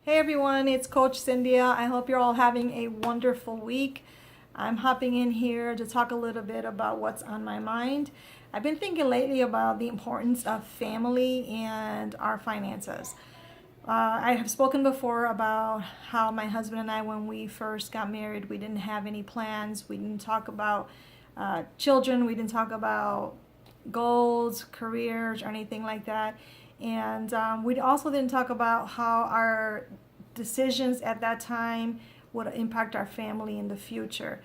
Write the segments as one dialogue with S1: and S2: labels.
S1: Hey everyone, it's Coach Cynthia. I hope you're all having a wonderful week. I'm hopping in here to talk a little bit about what's on my mind. I've been thinking lately about the importance of family and our finances. I have spoken before about how my husband and I, when we first got married, we didn't have any plans. We didn't talk about children. We didn't talk about goals, careers, or anything like that. And we also didn't talk about how our decisions at that time would impact our family in the future.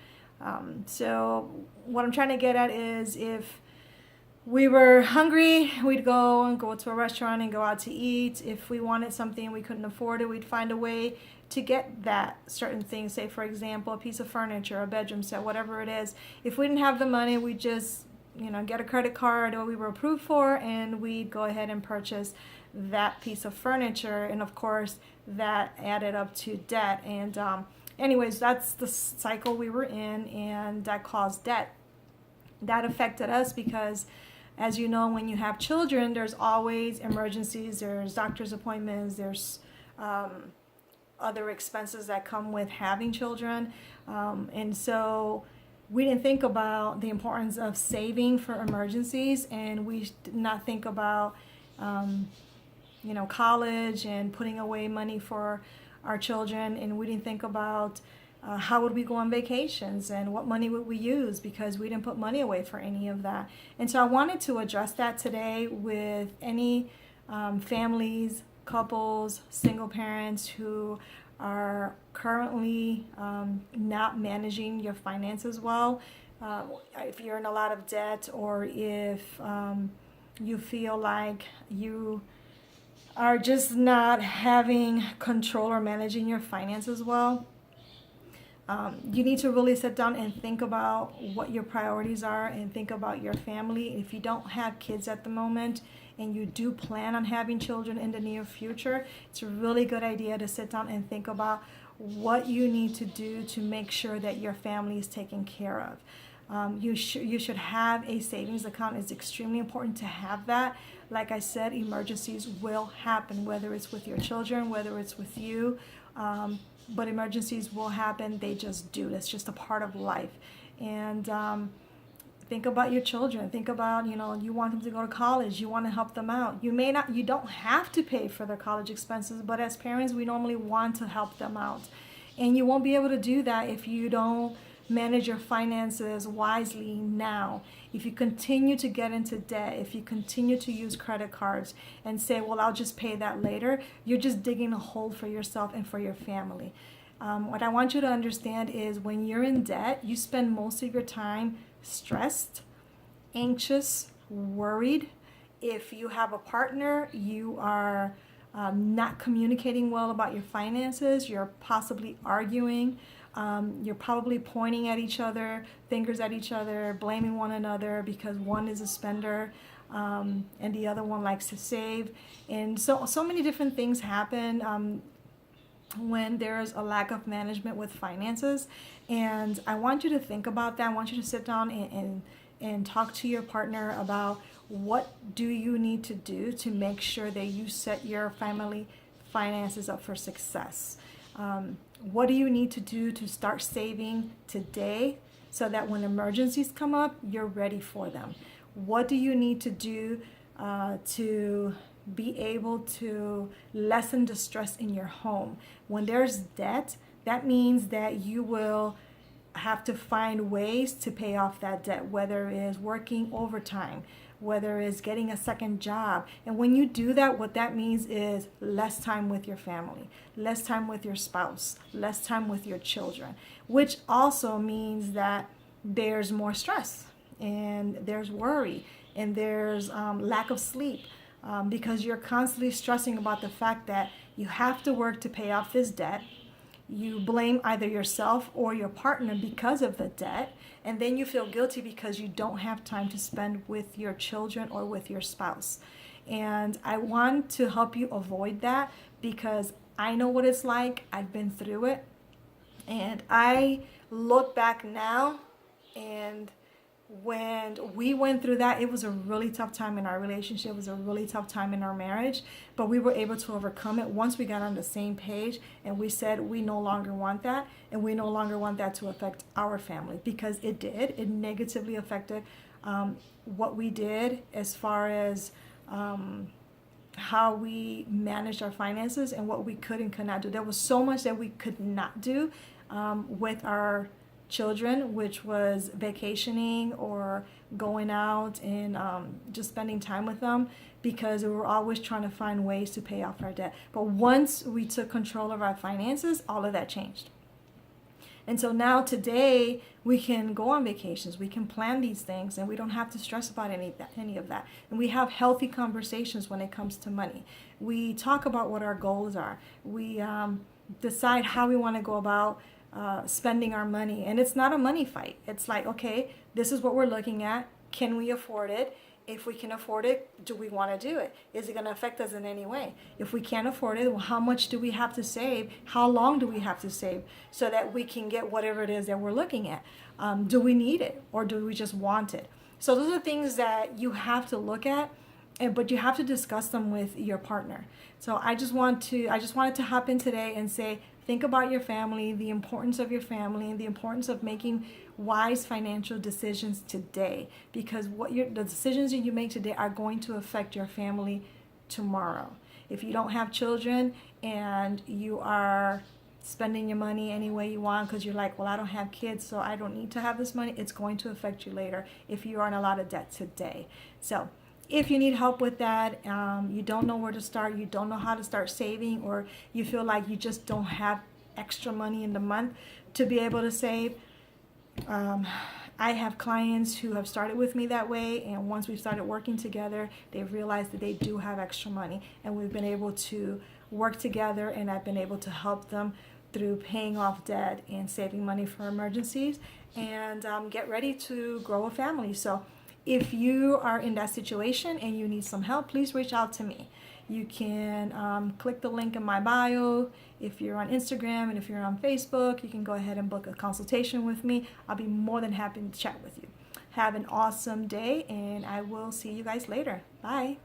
S1: So, what I'm trying to get at is if we were hungry, we'd go to a restaurant and go out to eat. If we wanted something we couldn't afford it, we'd find a way to get that certain thing. Say, for example, a piece of furniture, a bedroom set, whatever it is. If we didn't have the money, we just get a credit card or we were approved for, and we'd go ahead and purchase that piece of furniture. And of course, that added up to debt. And anyways, that's the cycle we were in, and that caused debt. That affected us because, as you know, when you have children, there's always emergencies, there's doctor's appointments, there's other expenses that come with having children. And so we didn't think about the importance of saving for emergencies, and we did not think about college and putting away money for our children, and we didn't think about how would we go on vacations and what money would we use, because we didn't put money away for any of that. And so I wanted to address that today with any families, couples, single parents who are currently not managing your finances well. If you're in a lot of debt, or if you feel like you are just not having control or managing your finances well, you need to really sit down and think about what your priorities are and think about your family. If you don't have kids at the moment and you do plan on having children in the near future, it's a really good idea to sit down and think about what you need to do to make sure that your family is taken care of. You should have a savings account. It's extremely important to have that. Like I said, emergencies will happen, whether it's with your children, whether it's with you. But emergencies will happen. They just do. That's just a part of life. And think about your children. Think about, you want them to go to college. You want to help them out. You don't have to pay for their college expenses, but as parents, we normally want to help them out. And you won't be able to do that if you don't manage your finances wisely now. If you continue to get into debt, if you continue to use credit cards and say, well, I'll just pay that later, you're just digging a hole for yourself and for your family. What I want you to understand is when you're in debt, you spend most of your time stressed, anxious, worried. If you have a partner, you are not communicating well about your finances, you're possibly arguing. You're probably pointing at each other, fingers at each other, blaming one another because one is a spender and the other one likes to save. And so many different things happen when there's a lack of management with finances. And I want you to think about that. I want you to sit down and talk to your partner about what do you need to do to make sure that you set your family finances up for success. What do you need to do to start saving today so that when emergencies come up, you're ready for them? What do you need to do to be able to lessen the stress in your home? When there's debt, that means that you will have to find ways to pay off that debt, whether it is working overtime, whether it's getting a second job. And when you do that, what that means is less time with your family, less time with your spouse, less time with your children, which also means that there's more stress and there's worry and there's lack of sleep because you're constantly stressing about the fact that you have to work to pay off this debt. You blame either yourself or your partner because of the debt, and then you feel guilty because you don't have time to spend with your children or with your spouse. And I want to help you avoid that because I know what it's like. I've been through it. And I look back now and when we went through that, it was a really tough time in our relationship. It was a really tough time in our marriage, but we were able to overcome it once we got on the same page and we said we no longer want that, and we no longer want that to affect our family, because it did. It negatively affected what we did as far as how we managed our finances and what we could and could not do. There was so much that we could not do with our children, which was vacationing or going out and just spending time with them, because we were always trying to find ways to pay off our debt. But once we took control of our finances, all of that changed. And so now today we can go on vacations, we can plan these things, and we don't have to stress about any of that. And we have healthy conversations when it comes to money. We talk about what our goals are. We decide how we want to go about spending our money. And it's not a money fight. It's like, okay, this is what we're looking at. Can we afford it? If we can afford it, do we want to do it? Is it going to affect us in any way? If we can't afford it, well, how much do we have to save? How long do we have to save so that we can get whatever it is that we're looking at? Do we need it, or do we just want it? So those are things that you have to look at, but you have to discuss them with your partner. So I just wanted to hop in today and say, think about your family, the importance of your family, and the importance of making wise financial decisions today, because the decisions that you make today are going to affect your family tomorrow. If you don't have children and you are spending your money any way you want because you're like, well, I don't have kids, so I don't need to have this money, it's going to affect you later if you are in a lot of debt today. So if you need help with that, you don't know where to start, you don't know how to start saving, or you feel like you just don't have extra money in the month to be able to save, I have clients who have started with me that way, and once we've started working together, they've realized that they do have extra money, and we've been able to work together, and I've been able to help them through paying off debt and saving money for emergencies, and get ready to grow a family. So if you are in that situation and you need some help, please reach out to me. You can click the link in my bio. If you're on Instagram and if you're on Facebook, you can go ahead and book a consultation with me. I'll be more than happy to chat with you. Have an awesome day, and I will see you guys later. Bye.